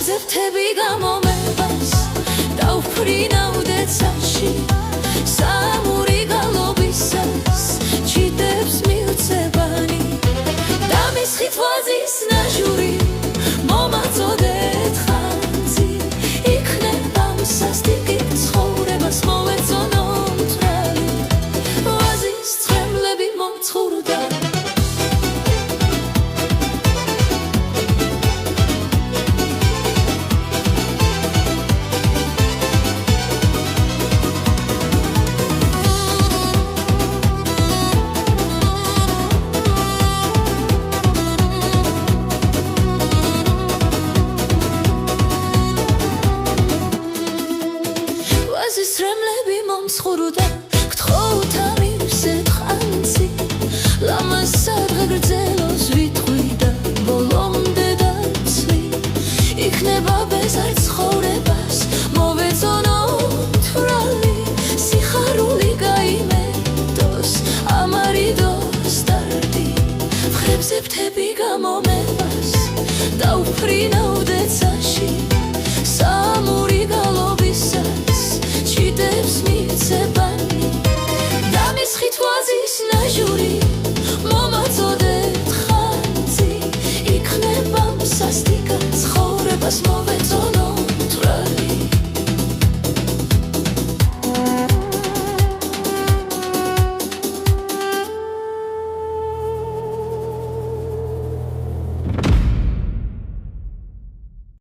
ხეებზე ფრთები გამომებას დავფრინავდე ცაში სამური გალობისას ჩიტებს მივცებანი დამისხით ვაზის ნაჟური მომაწოდეთ ხანძი იქნება სასტიკით ცხოვრებას მოვეწონო მწვავი ვაზის ცხენლები მომცხურდა ვაზის რემლები მომცხურდა გთხოვთა მივსეთ ხანძი ლამაზ სადღეგრძელოს ვითყვიდა ბოლომდე დაცვი იქნება ბეზარ ცხოვრებას მოვეწონო თვრალი სიხარული გაიმეტოს ამარიდოს დარდი ხეებზე ფრთები გამომებას დავფრინავდე ცაში სამური